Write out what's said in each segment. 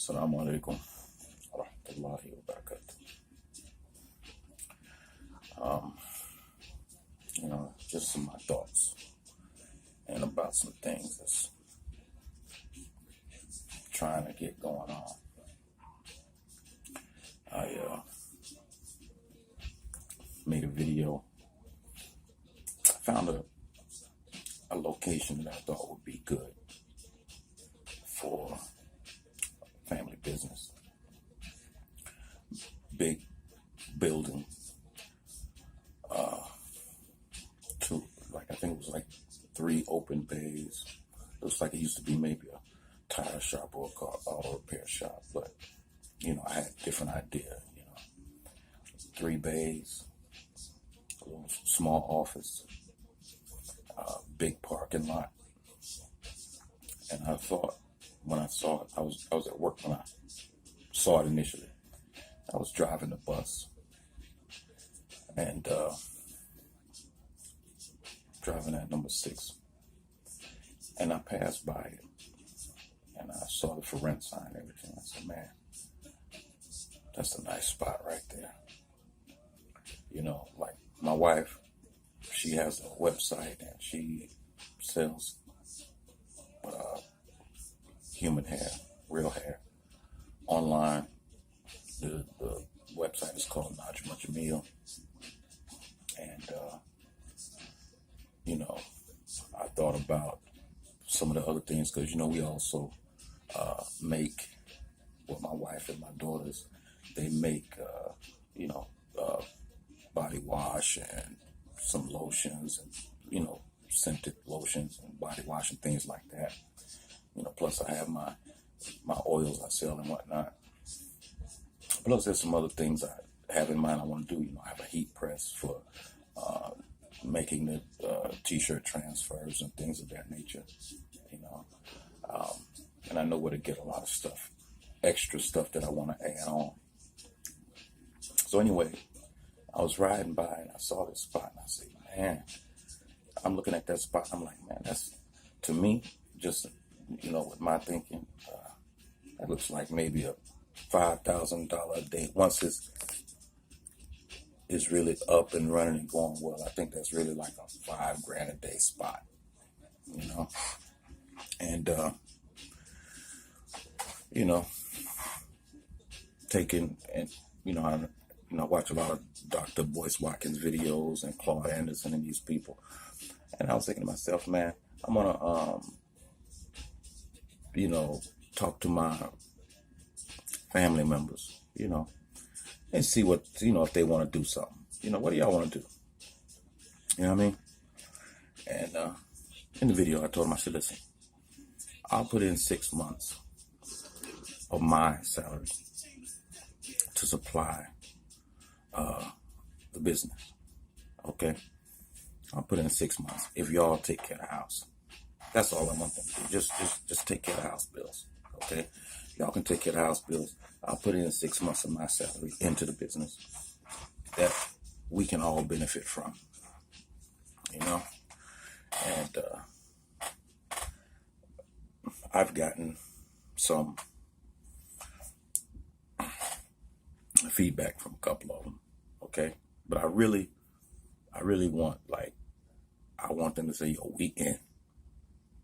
Assalamu alaikum wa rahmatullahi wa barakatuh. Just some of my thoughts and about some things that's trying to get going on. I made a video. I found a location that I thought would be good for family business. Big building. I think it was like 3 open bays. Looks like it used to be maybe a tire shop or a car auto repair shop, but I had a different idea. 3 bays, a little small office, big parking lot. And I thought, when I saw it, I was at work when I saw it initially. I was driving the bus and driving at number 6, and I passed by it and I saw the for rent sign and everything. I said, man, that's a nice spot right there. Like my wife, she has a website and she sells human hair, real hair, online. The website is called Najma Jamil. And I thought about some of the other things, because we also make, with my wife and my daughters, they make body wash and some lotions and scented lotions and body wash and things like that. Plus I have my oils I sell and whatnot. Plus there's some other things I have in mind I want to do. I have a heat press for making the t-shirt transfers and things of that nature. And I know where to get a lot of stuff, extra stuff that I want to add on. So anyway, I was riding by and I saw this spot and I said, man, I'm looking at that spot. I'm like, man, that's, to me, just, with my thinking, that looks like maybe a $5,000 a day. Once it's really up and running and going well, I think that's really like a $5,000 a day spot, and taking, and I watch a lot of Dr. Boyce Watkins videos and Claude Anderson and these people, and I was thinking to myself, man, I'm gonna talk to my family members, and see what, if they want to do something. What do y'all want to do? You know what I mean? And in the video, I told them, I said, listen, I'll put in 6 months of my salary to supply the business. Okay? I'll put in 6 months if y'all take care of the house. That's all I want them to do. Just take care of the house bills. Okay? Y'all can take care of the house bills. I'll put in 6 months of my salary into the business that we can all benefit from. And I've gotten some feedback from a couple of them. Okay? But I really want, I want them to say, yo, we in.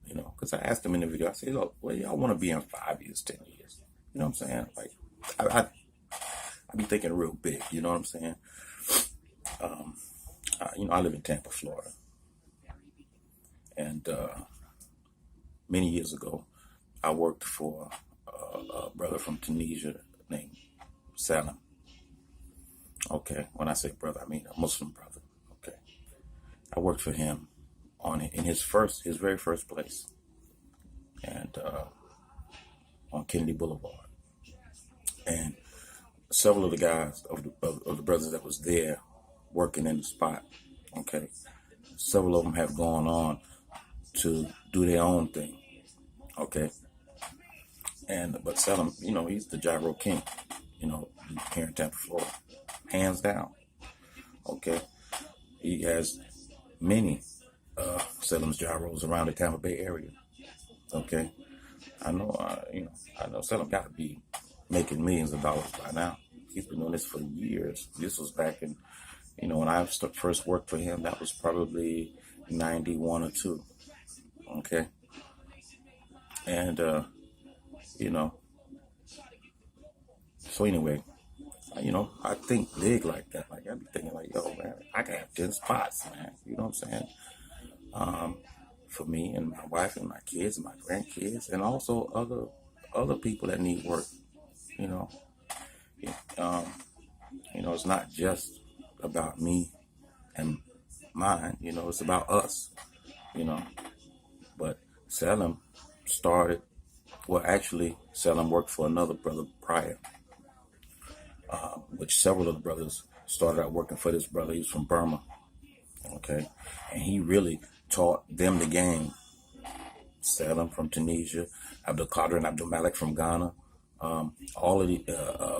Because I asked them in the video, I said, look, well, y'all want to be in 5 years, 10 years. You know what I'm saying? Like, I be thinking real big, you know what I'm saying? I live in Tampa, Florida. And many years ago, I worked for a brother from Tunisia named Salam. Okay, when I say brother, I mean a Muslim brother. Okay, I worked for him in his very first place, and on Kennedy Boulevard. And several of the guys of the brothers that was there working in the spot, okay, several of them have gone on to do their own thing, okay. But Salam, he's the gyro king, here in Tampa, Florida, hands down. Okay, he has many Salam's gyros around the Tampa Bay area. Okay, I know Salam got to be making millions of dollars by now. He's been doing this for years. This was back in, when I first worked for him, that was probably 91 or 2. Okay. And, so anyway, I think big like that. Like, I be thinking like, yo, man, I can have 10 spots, man. You know what I'm saying? For me and my wife and my kids and my grandkids and also other people that need work, you know. It's not just about me and mine, it's about us, you know. But Salem started, actually, Salem worked for another brother prior, which several of the brothers started out working for this brother. He was from Burma, okay? And he really taught them the game. Salem from Tunisia, Abdul Qadir and Abdul Malik from Ghana, all of the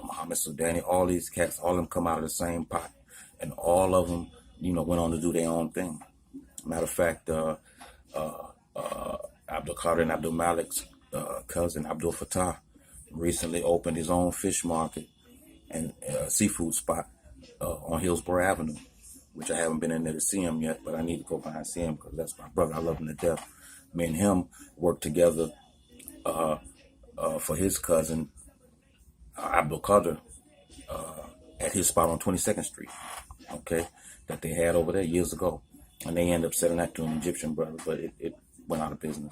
Muhammad Sudani, all these cats, all of them come out of the same pot, and all of them, went on to do their own thing. Matter of fact, Abdul Qadir and Abdul Malik's cousin Abdul Fattah recently opened his own fish market and seafood spot on Hillsborough Avenue, which I haven't been in there to see him yet, but I need to go by and see him because that's my brother. I love him to death. Me and him worked together for his cousin Abdul Qadir at his spot on 22nd Street, okay, that they had over there years ago. And they ended up selling that to an Egyptian brother, but it went out of business.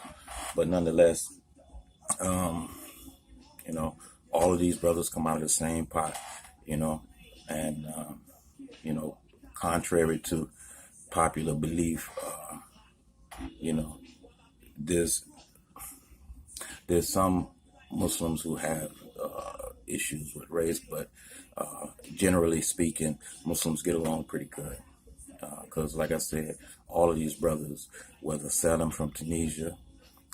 But nonetheless, all of these brothers come out of the same pot, and, contrary to popular belief, there's some Muslims who have issues with race, but generally speaking, Muslims get along pretty good. Because, like I said, all of these brothers, whether Salem from Tunisia,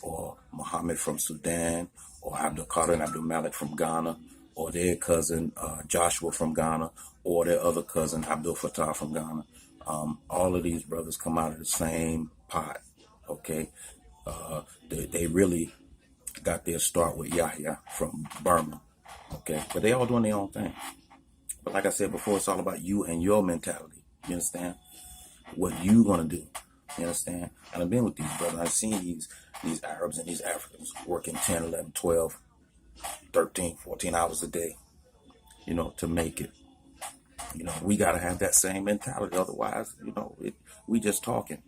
or Muhammad from Sudan, or Abdul Qadir and Abdul Malik from Ghana, or their cousin Joshua from Ghana, or their other cousin Abdul Fattah from Ghana, all of these brothers come out of the same pot, okay? They really got their start with Yahya from Burma, okay? But they all doing their own thing. But like I said before, it's all about you and your mentality, you understand? What you gonna do, you understand? And I've been with these brothers. I've seen these Arabs and these Africans working 10, 11, 12, 13, 14 hours a day, to make it. We got to have that same mentality. Otherwise, we just talking.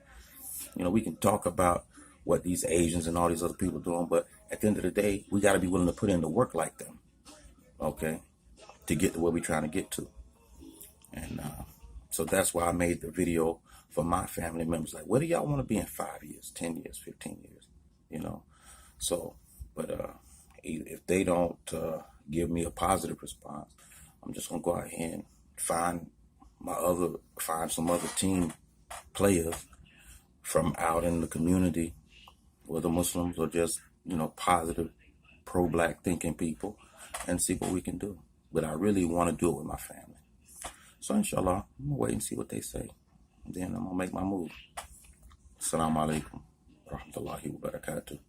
We can talk about what these Asians and all these other people are doing, but at the end of the day, we got to be willing to put in the work like them, okay, to get to where we're trying to get to. And so that's why I made the video for my family members. Like, where do y'all want to be in 5 years, 10 years, 15 years, So, but if they don't give me a positive response, I'm just going to go out here and find some other team players from out in the community, whether Muslims or just, positive, pro-black thinking people, and see what we can do. But I really want to do it with my family. So inshallah, I'm going to wait and see what they say. And then I'm going to make my move. Assalamu alaikum wa rahmatullahi wa barakatuh.